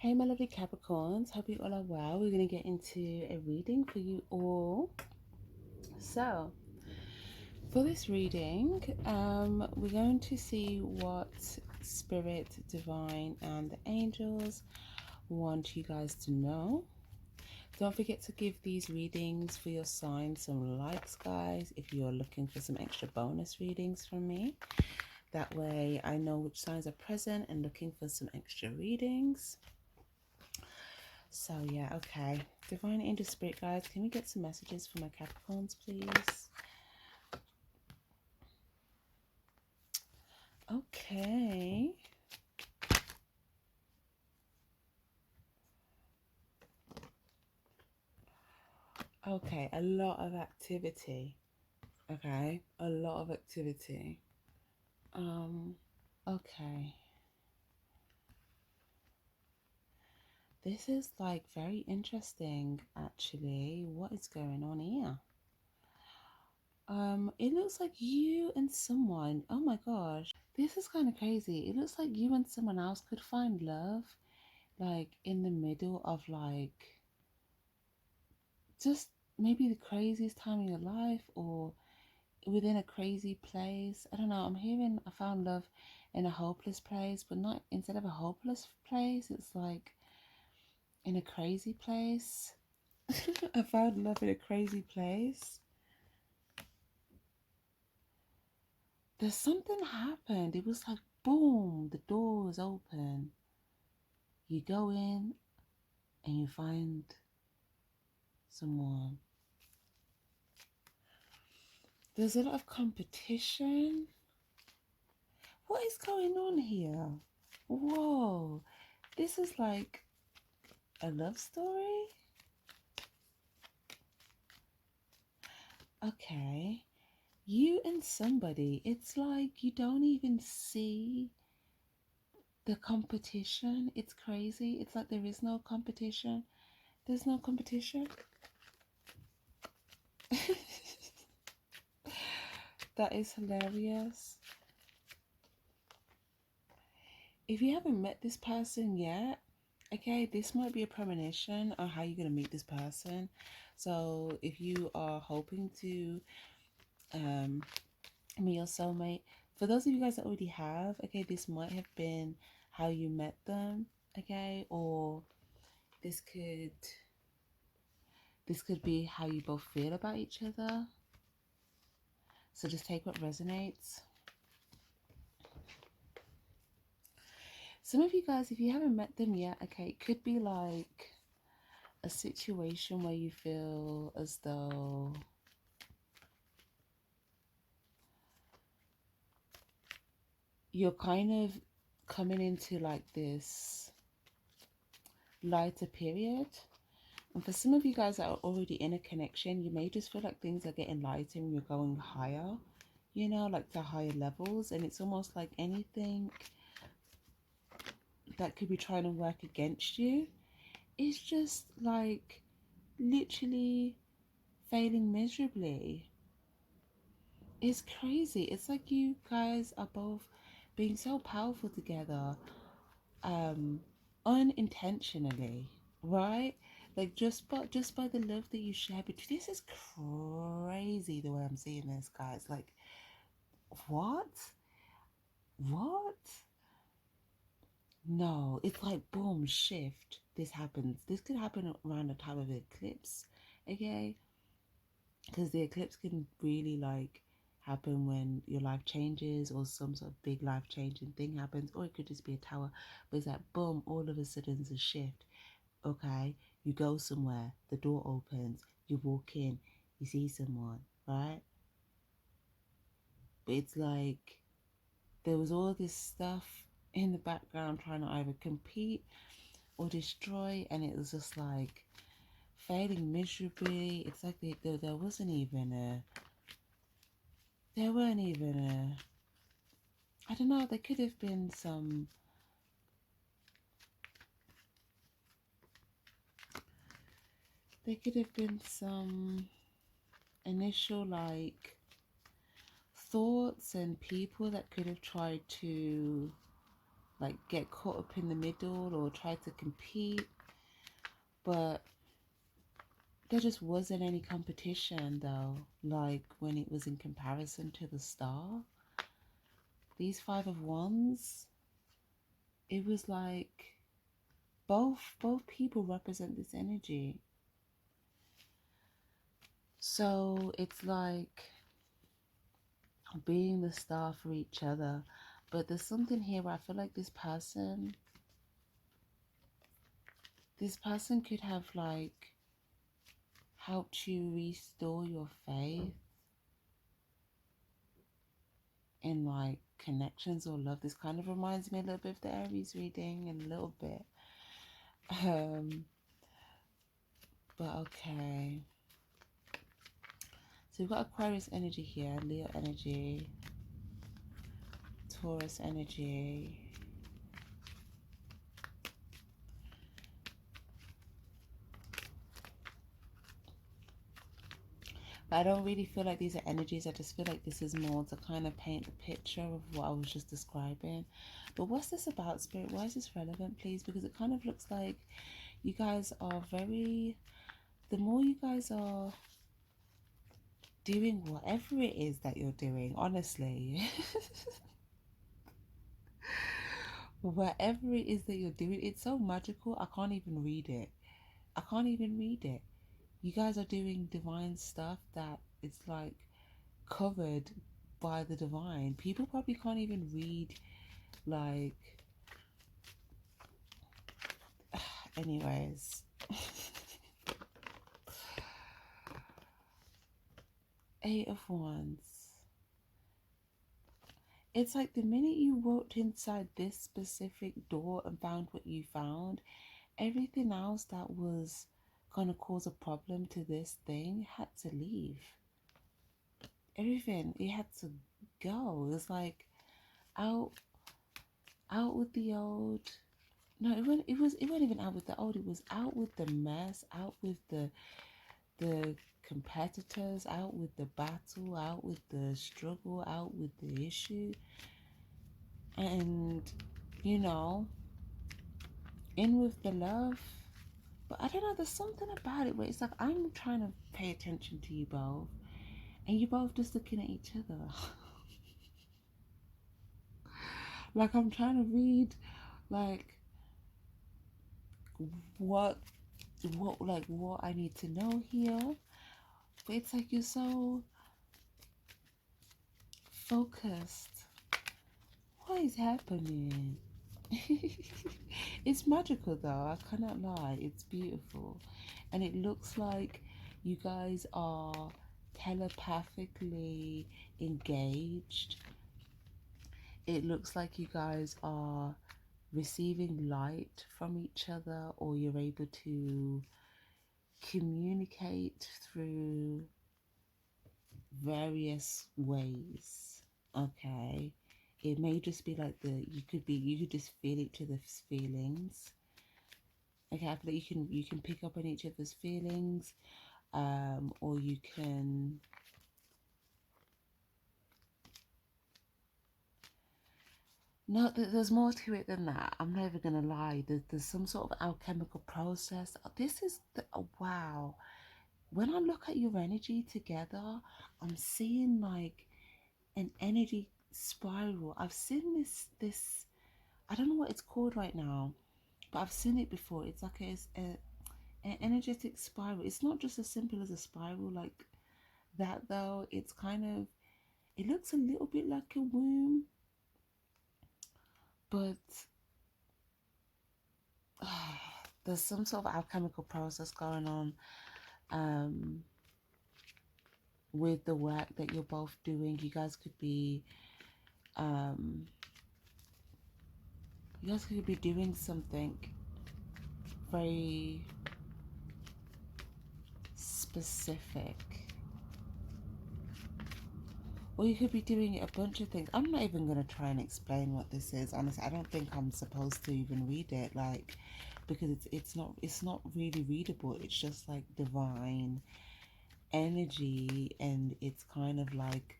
Hey, my lovely Capricorns. Hope you all are well. We're going to get into a reading for you all. So, for this reading, we're going to see what Spirit, Divine, and the angels want you guys to know. Don't forget to give these readings for your sign some likes, guys, if you're looking for some extra bonus readings from me. That way I know which signs are present and looking for some extra readings. So yeah, okay. Divine Angel Spirit guys, can we get some messages for my Capricorns, please? Okay. Okay, a lot of activity. Okay, a lot of activity. Okay. This is like very interesting actually. What is going on here? It looks like you and someone, oh my gosh, this is kind of crazy. It looks like you and someone else could find love like in the middle of like just maybe the craziest time in your life or within a crazy place. I don't know. I'm hearing I found love in a hopeless place, but not instead of a hopeless place, it's like in a crazy place. I found love in a crazy place. There's something happened. It was like boom, the door was open. You go in and you find someone. There's a lot of competition. What is going on here? Whoa, this is like a love story? Okay, you and somebody, it's like you don't even see the competition. It's crazy. It's like there is no competition. There's no competition. That is hilarious. If you haven't met this person yet, okay, this might be a premonition on how you're going to meet this person. So if you are hoping to meet your soulmate, for those of you guys that already have, okay, this might have been how you met them, okay, or this could be how you both feel about each other. So just take what resonates. Some of you guys, if you haven't met them yet, okay, it could be like a situation where you feel as though you're kind of coming into like this lighter period. And for some of you guys that are already in a connection, you may just feel like things are getting lighter and you're going higher, you know, like to higher levels. And it's almost like anything that could be trying to work against you is just like literally failing miserably. It's crazy. It's like you guys are both being so powerful together, unintentionally, right? Like just by the love that you share between. This is crazy the way I'm seeing this, guys. Like, what? What? No, it's like boom, shift. This happens. This could happen around the time of the eclipse, okay? Because the eclipse can really like happen when your life changes or some sort of big life changing thing happens, or it could just be a tower. But it's like boom, all of a sudden it's a shift. Okay, you go somewhere, the door opens, you walk in, you see someone, right? But it's like there was all this stuff in the background trying to either compete or destroy, and it was just like failing miserably. It's like there wasn't even a, there weren't even a, I don't know, there could have been some, there could have been some initial like thoughts and people that could have tried to like get caught up in the middle or try to compete, but there just wasn't any competition though, like when it was in comparison to the star. These Five of Wands, it was like both people represent this energy. So it's like being the star for each other. But there's something here where I feel like this person could have like helped you restore your faith in like connections or love. This kind of reminds me a little bit of the Aries reading, and a little bit. But okay. So we've got Aquarius energy here, Leo energy, Taurus energy. But I don't really feel like these are energies. I just feel like this is more to kind of paint the picture of what I was just describing. But what's this about, Spirit? Why is this relevant, please? Because it kind of looks like you guys are very... The more you guys are doing whatever it is that you're doing, honestly... whatever it is that you're doing, it's so magical. I can't even read it. I can't even read it. You guys are doing divine stuff that it's like covered by the divine. People probably can't even read, like... anyways. Eight of Wands. It's like the minute you walked inside this specific door and found what you found, everything else that was going to cause a problem to this thing had to leave. Everything, it had to go. It's like out with the old. No, it wasn't even out with the old. It was out with the mess, out with the competitors, out with the battle, out with the struggle, out with the issue. And you know, in with the love. But I don't know, there's something about it where it's like I'm trying to pay attention to you both, and you both just looking at each other. Like I'm trying to read, like what what I need to know here. But it's like you're so focused. What is happening? It's magical though, I cannot lie. It's beautiful. And it looks like you guys are telepathically engaged. It looks like you guys are receiving light from each other, or you're able to communicate through various ways. Okay, it may just be like you could just feel each other's feelings. Okay, I feel like you can pick up on each other's feelings, or you can... No, there's more to it than that. I'm never gonna lie. There's some sort of alchemical process. This is wow. When I look at your energy together, I'm seeing like an energy spiral. I've seen this. I don't know what it's called right now, but I've seen it before. It's like an energetic spiral. It's not just as simple as a spiral like that though. It's kind of... It looks a little bit like a womb, but there's some sort of alchemical process going on with the work that you're both doing. You guys could be doing something very specific, or you could be doing a bunch of things. I'm not even going to try and explain what this is, honestly. I don't think I'm supposed to even read it, like, because it's not really readable. It's just like divine energy, and it's kind of like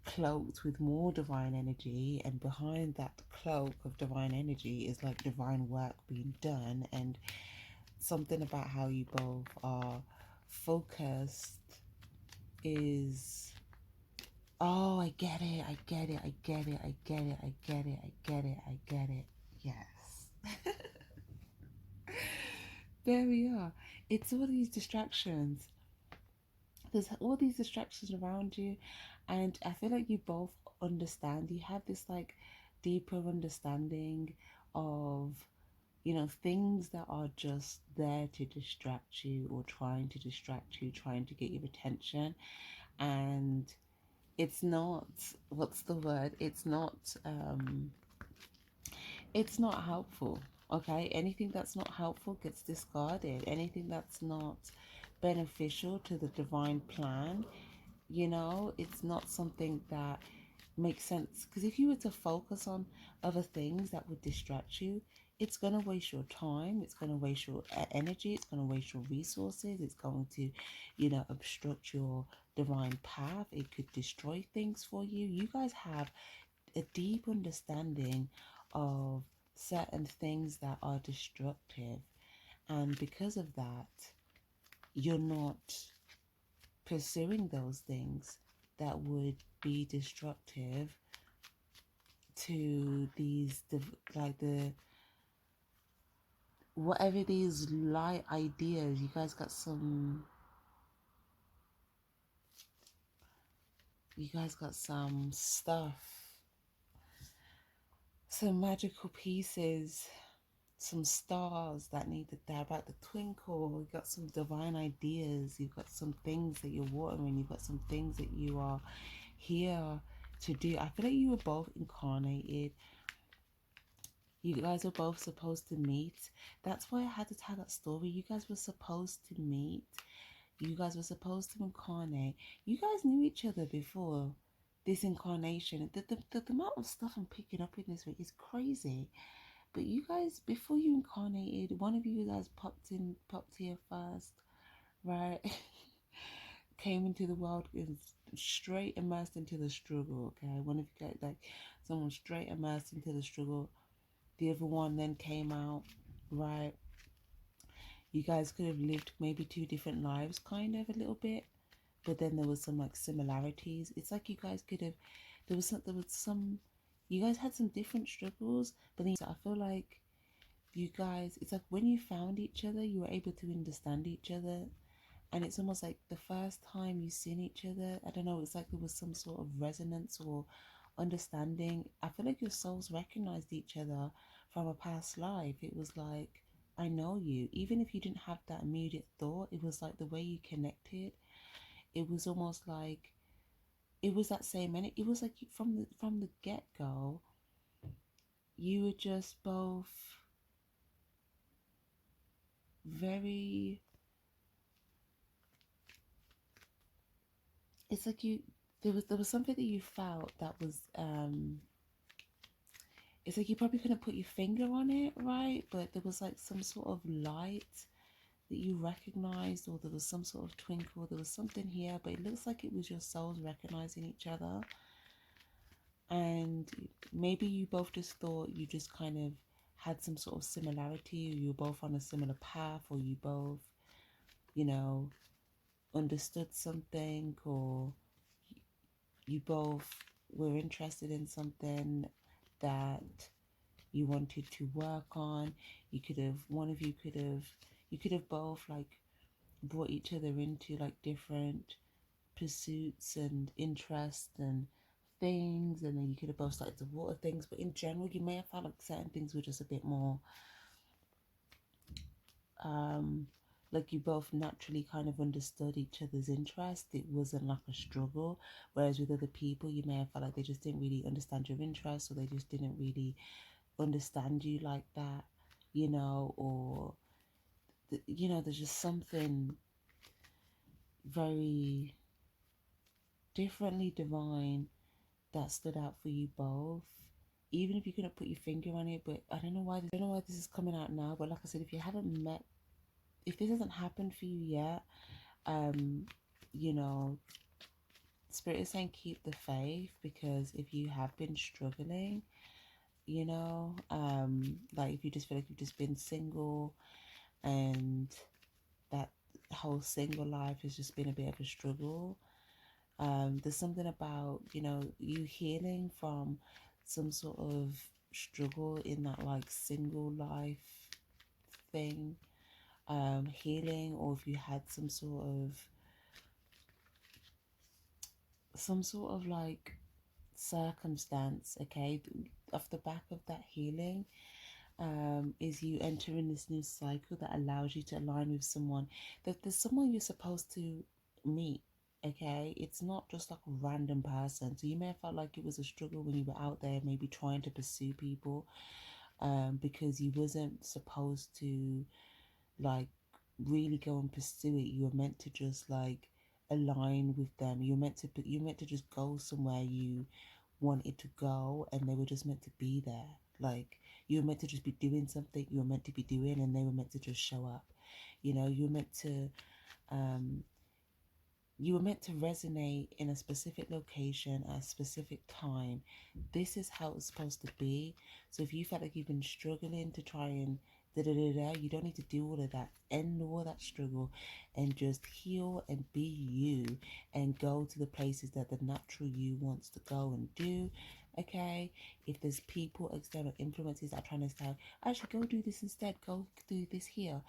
cloaked with more divine energy, and behind that cloak of divine energy is like divine work being done, and something about how you both are focused is, oh, I get it, I get it, I get it, I get it, I get it, I get it, I get it. Yes. There we are. It's all these distractions. There's all these distractions around you, and I feel like you both understand. You have this like deeper understanding of, you know, things that are just there to distract you or trying to distract you, trying to get your attention. And it's not, what's the word? It's not helpful. Okay, anything that's not helpful gets discarded. Anything that's not beneficial to the divine plan, you know, it's not something that makes sense. Because if you were to focus on other things that would distract you, it's going to waste your time, it's going to waste your energy, it's going to waste your resources, it's going to, you know, obstruct your divine path. It could destroy things for you. You guys have a deep understanding of certain things that are destructive, and because of that, you're not pursuing those things that would be destructive to these like the whatever these light ideas. You guys got some stuff, some magical pieces, some stars that need to, they're about to twinkle. You've got some divine ideas, you've got some things that you're watering, you've got some things that you are here to do. I feel like you were both incarnated. You guys were both supposed to meet. That's why I had to tell that story. You guys were supposed to meet. You guys were supposed to incarnate. You guys knew each other before this incarnation. The amount of stuff I'm picking up in this week is crazy. But you guys, before you incarnated, one of you guys popped here first, right? Came into the world, is straight immersed into the struggle, okay? One of you guys, like, someone straight immersed into the struggle. The other one then came out, right? You guys could have lived maybe two different lives, kind of, a little bit. But then there was some, like, similarities. It's like you guys could have, there was some, you guys had some different struggles, but then I feel like you guys, it's like when you found each other, you were able to understand each other. And it's almost like the first time you seen each other, I don't know, it's like there was some sort of resonance or understanding. I feel like your souls recognized each other from a past life. It was like, I know you. Even if you didn't have that immediate thought, it was like the way you connected. It was almost like it was that same, and it was like from the get go, you were just both very, it's like you, there was something that you felt that was it's like you probably couldn't put your finger on it, right? But there was like some sort of light that you recognized, or there was some sort of twinkle, there was something here, but it looks like it was your souls recognizing each other. And maybe you both just thought you just kind of had some sort of similarity, or you were both on a similar path, or you both, you know, understood something, or you both were interested in something that you wanted to work on. You could have, one of you could have both like brought each other into like different pursuits and interests and things, and then you could have both started to water things. But in general, you may have found like certain things were just a bit more like you both naturally kind of understood each other's interest. It wasn't like a struggle. Whereas with other people, you may have felt like they just didn't really understand your interests, or they just didn't really understand you like that, you know, or you know, there's just something very differently divine that stood out for you both, even if you couldn't put your finger on it. But I don't know why this is coming out now, but like I said, if you haven't met, if this hasn't happened for you yet, you know, Spirit is saying keep the faith, because if you have been struggling, you know, like if you just feel like you've just been single and that whole single life has just been a bit of a struggle, there's something about, you know, you healing from some sort of struggle in that like single life thing, healing, or if you had some sort of like circumstance, okay, off the back of that healing, is you entering this new cycle that allows you to align with someone, that there's someone you're supposed to meet, okay? It's not just like a random person. So you may have felt like it was a struggle when you were out there maybe trying to pursue people, because you wasn't supposed to like really go and pursue it. You were meant to just like align with them. You're meant to just go somewhere you wanted to go, and they were just meant to be there. Like you were meant to just be doing something you were meant to be doing, and they were meant to just show up. You know, um you were meant to resonate in a specific location at a specific time. This is how it's supposed to be. So if you felt like you've been struggling to try and da da da da, you don't need to do all of that. End all that struggle and just heal and be you, and go to the places that the natural you wants to go and do. Okay, if there's people, external influences that are trying to say, actually go do this instead, go do this here,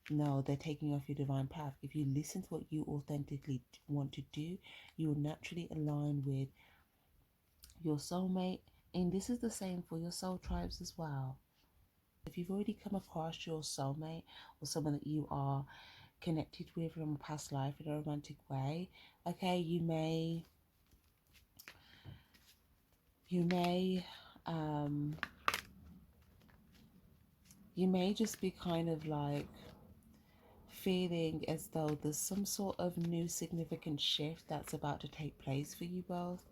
no, they're taking off your divine path. If you listen to what you authentically want to do, you will naturally align with your soulmate. And this is the same for your soul tribes as well. If you've already come across your soulmate or someone that you are connected with from a past life in a romantic way, okay, you may um you may just be kind of like feeling as though there's some sort of new significant shift that's about to take place for you both.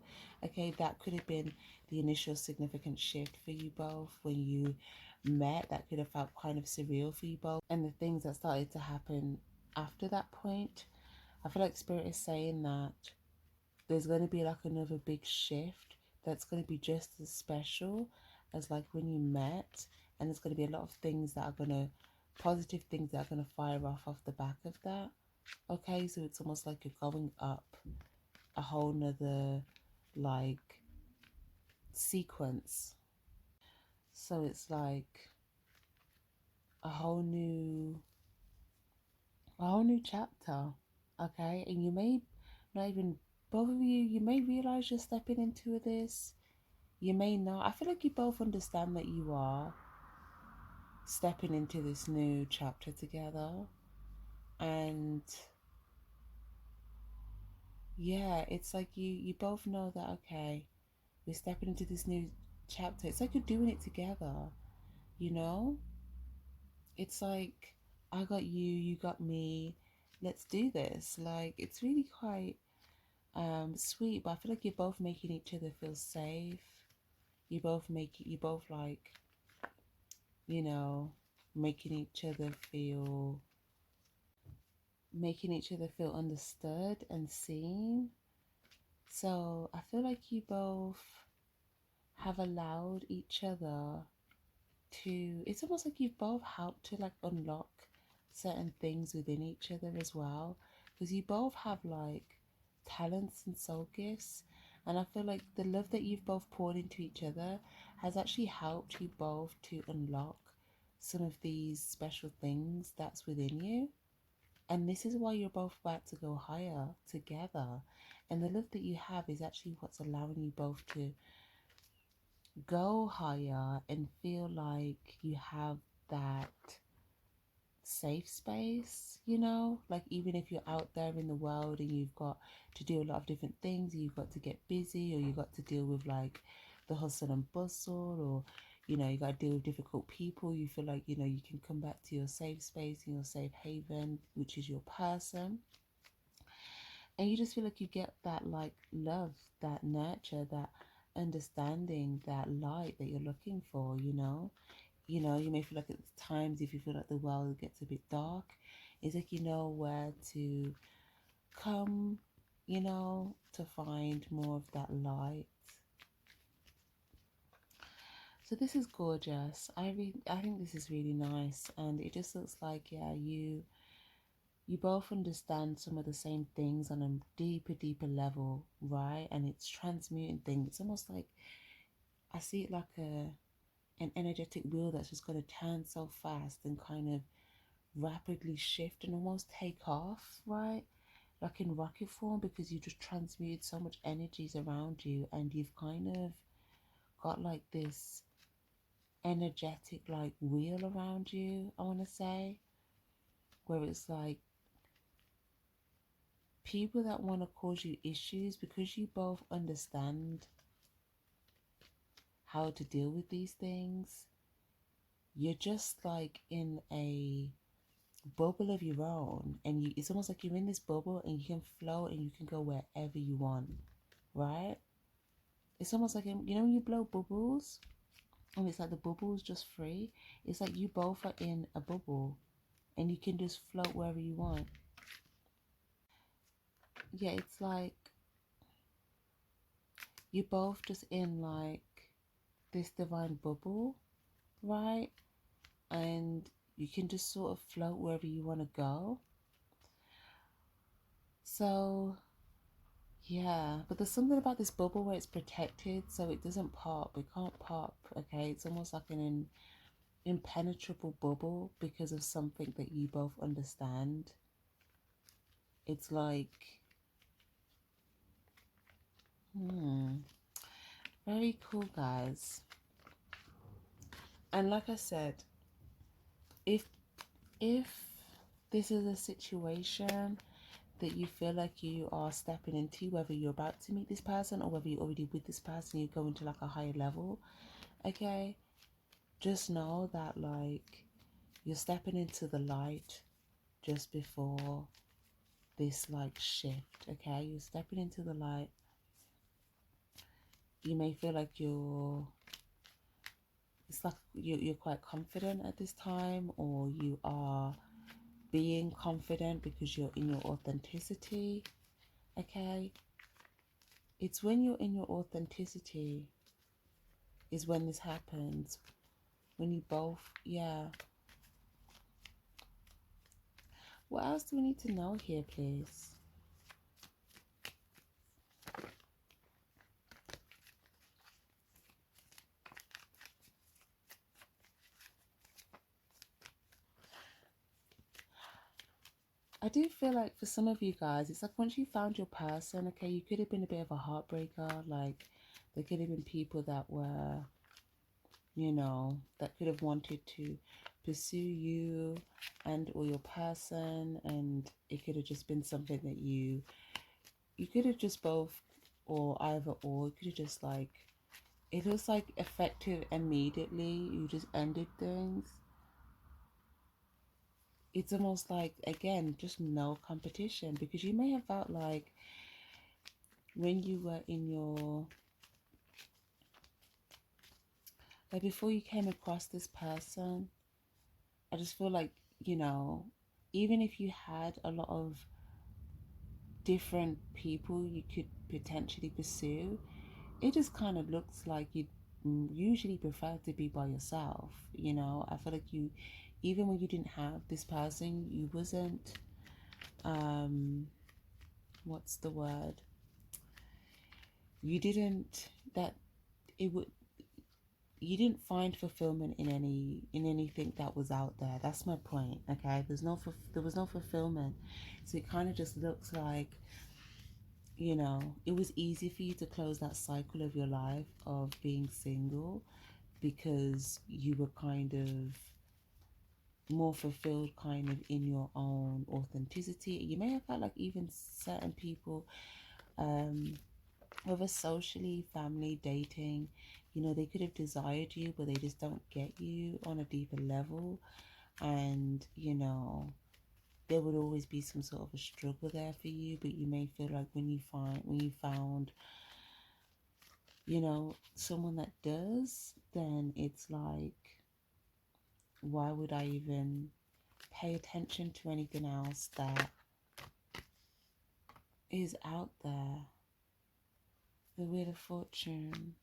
Okay, that could have been the initial significant shift for you both when you met. That could have felt kind of surreal for you both. And the things that started to happen after that point, I feel like Spirit is saying that there's going to be like another big shift that's going to be just as special as like when you met. And there's going to be a lot of things that are going to, positive things that are going to fire off the back of that. Okay, so it's almost like you're going up a whole nother like sequence. So it's like a whole new chapter. Okay, and you may not even, both of you may realize you're stepping into this. You may not. I feel like you both understand that you are stepping into this new chapter together. And yeah, it's like you both know that, okay, we're stepping into this new chapter. It's like you're doing it together, you know? It's like, I got you, you got me, let's do this. Like, it's really quite sweet, but I feel like you're both making each other feel safe. You both like, you know, making each other feel understood and seen. So I feel like you both have allowed each other to, it's almost like you've both helped to like unlock certain things within each other as well, because you both have like talents and soul gifts. And I feel like the love that you've both poured into each other has actually helped you both to unlock some of these special things that's within you. And this is why you're both about to go higher together. And the love that you have is actually what's allowing you both to go higher and feel like you have that safe space, you know, like even if you're out there in the world and you've got to do a lot of different things, you've got to get busy, or you've got to deal with like the hustle and bustle, or you know, you got to deal with difficult people, you feel like, you know, you can come back to your safe space and your safe haven, which is your person. And you just feel like you get that like love, that nurture, that understanding, that light that you're looking for, you know. You know, you may feel like at times, if you feel like the world gets a bit dark, it's like you know where to come you know, to find more of that light. So this is gorgeous. I think this is really nice, and it just looks like, yeah, you both understand some of the same things on a deeper level, right? And it's transmuting things. It's almost like I see it like an energetic wheel that's just going to turn so fast and kind of rapidly shift and almost take off, right? Like in rocket form, because you just transmuted so much energies around you, and you've kind of got like this energetic like wheel around you, I want to say, where it's like people that want to cause you issues, because you both understand how to deal with these things. You're just like in a bubble of your own, and it's almost like you're in this bubble and you can float and you can go wherever you want, right? It's almost like, you know, when you blow bubbles and it's like the bubble's just free. It's like you both are in a bubble and you can just float wherever you want. Yeah, it's like you're both just in like this divine bubble, right? And you can just sort of float wherever you want to go. So yeah, but there's something about this bubble where it's protected, so it doesn't pop. It can't pop. Okay, it's almost like an impenetrable bubble because of something that you both understand. It's like, very cool, guys. And like I said, if if this is a situation that you feel like you are stepping into, whether you're about to meet this person or whether you're already with this person, you go into like a higher level, okay, just know that like you're stepping into the light just before this like shift, okay? You're stepping into the light. You may feel like it's like you're quite confident at this time, or you are being confident because you're in your authenticity, okay? It's when you're in your authenticity is when this happens. When you both, yeah. What else do we need to know here, please? I do feel like for some of you guys, it's like once you found your person, okay, you could have been a bit of a heartbreaker. Like there could have been people that were, you know, that could have wanted to pursue you and or your person, and it could have just been something that you could have just both, or either or. It could have just like, it was like effective immediately. You just ended things. It's almost like, again, just no competition, because you may have felt like when you were in your, like before you came across this person, I just feel like, you know, even if you had a lot of different people you could potentially pursue, it just kind of looks like you'd usually prefer to be by yourself. You know, I feel like you, even when you didn't have this person, you wasn't, what's the word? You didn't, that it would, you didn't find fulfillment in anything that was out there. That's my point. Okay, there was no fulfillment, so it kind of just looks like, you know, it was easy for you to close that cycle of your life of being single because you were kind of more fulfilled kind of in your own authenticity. You may have felt like even certain people, whether socially, family, dating, you know, they could have desired you, but they just don't get you on a deeper level. And, you know, there would always be some sort of a struggle there for you, but you may feel like when you found, you know, someone that does, then it's like, why would I even pay attention to anything else? That is out there. The Wheel of Fortune.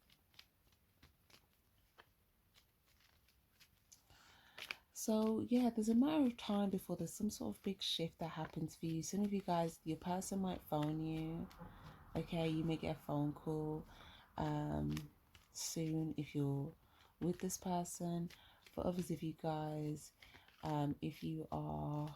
So yeah, there's a matter of time before there's some sort of big shift that happens for you. Some of you guys, your person might phone you. Okay, you may get a phone call soon if you're with this person. For others of you guys, if you are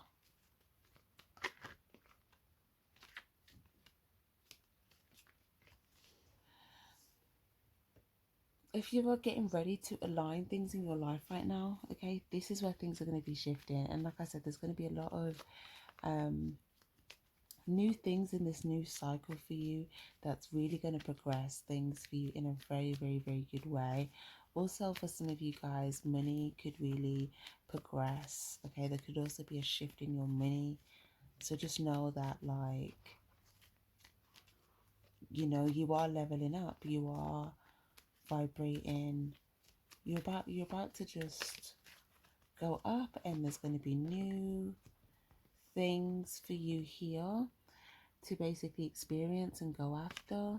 getting ready to align things in your life right now, okay, this is where things are going to be shifting. And like I said, there's going to be a lot of new things in this new cycle for you that's really going to progress things for you in a very, very, very good way. Also, for some of you guys, money could really progress. Okay, there could also be a shift in your money. So just know that, like, you know, you are leveling up. You are vibrating. You're about to just go up, and there's going to be new things for you here to basically experience and go after.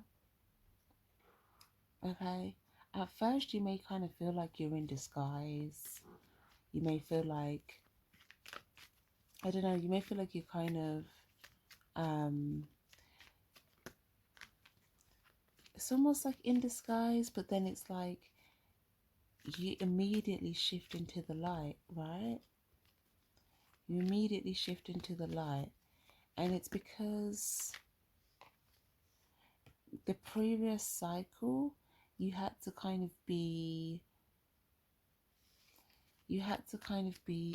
Okay, at first you may kind of feel like you're in disguise. You may feel like, I don't know, you may feel like you're kind of it's almost like in disguise, but then it's like you immediately shift into the light, right? You immediately shift into the light. And it's because the previous cycle, you had to kind of be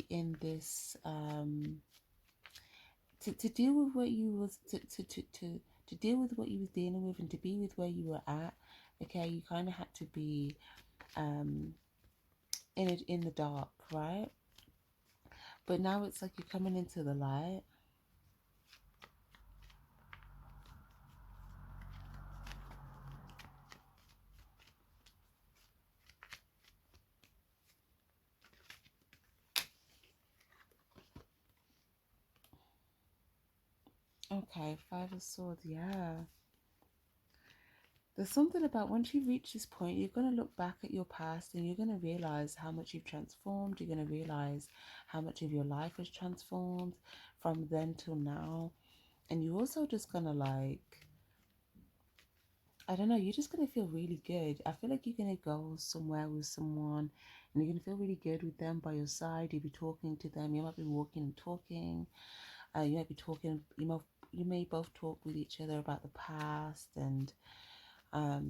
in this to deal with what you was to deal with what you was dealing with and to be with where you were at. Okay, you kind of had to be in the dark, right? But now it's like you're coming into the light. Okay, Five of Swords, yeah. There's something about once you reach this point, you're going to look back at your past and you're going to realize how much you've transformed. You're going to realize how much of your life has transformed from then till now. And you're also just going to, like, I don't know, you're just going to feel really good. I feel like you're going to go somewhere with someone and you're going to feel really good with them by your side. You'll be talking to them. You might be walking and talking. You might be talking, you may both talk with each other about the past and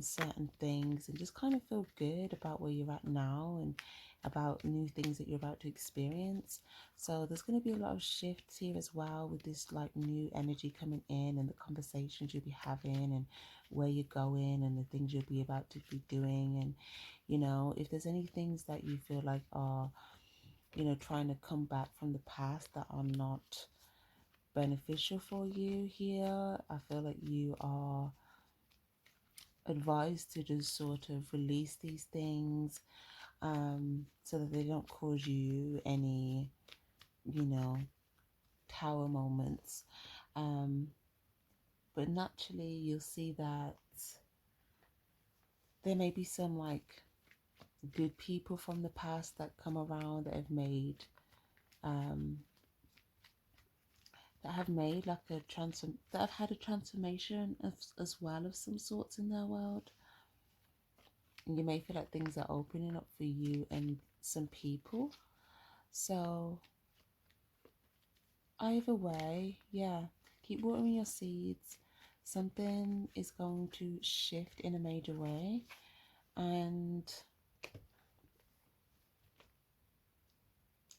certain things, and just kind of feel good about where you're at now and about new things that you're about to experience. So there's going to be a lot of shifts here as well with this like new energy coming in, and the conversations you'll be having and where you're going and the things you'll be about to be doing. And you know, if there's any things that you feel like are, you know, trying to come back from the past that are not beneficial for you here, I feel like you are advised to just sort of release these things so that they don't cause you any, you know, tower moments. But naturally, you'll see that there may be some like good people from the past that come around that have made like a that have had a transformation as well of some sorts in their world. And you may feel like things are opening up for you and some people. So either way, yeah, keep watering your seeds. Something is going to shift in a major way. And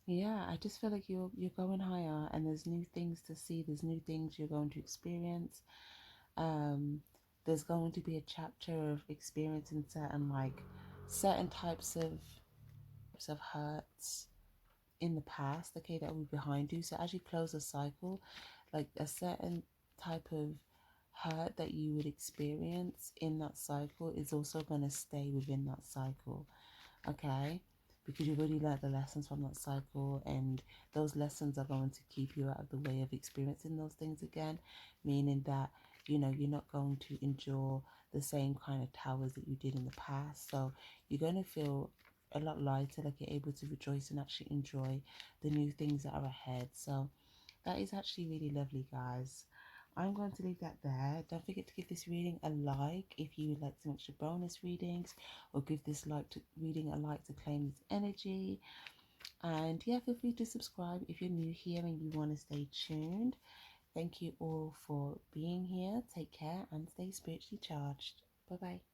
yeah, I just feel like you're going higher, and there's new things to see. There's new things you're going to experience. There's going to be a chapter of experiencing certain types of hurts in the past, okay, that will be behind you. So as you close a cycle, like a certain type of hurt that you would experience in that cycle is also going to stay within that cycle, okay, because you've already learned the lessons from that cycle, and those lessons are going to keep you out of the way of experiencing those things again, meaning that you know, you're not going to endure the same kind of towers that you did in the past. So you're going to feel a lot lighter, like you're able to rejoice and actually enjoy the new things that are ahead. So that is actually really lovely, guys. I'm going to leave that there. Don't forget to give this reading a like if you would like some extra bonus readings, or give this reading a like to claim this energy. And yeah, feel free to subscribe if you're new here and you want to stay tuned. Thank you all for being here. Take care and stay spiritually charged. Bye bye.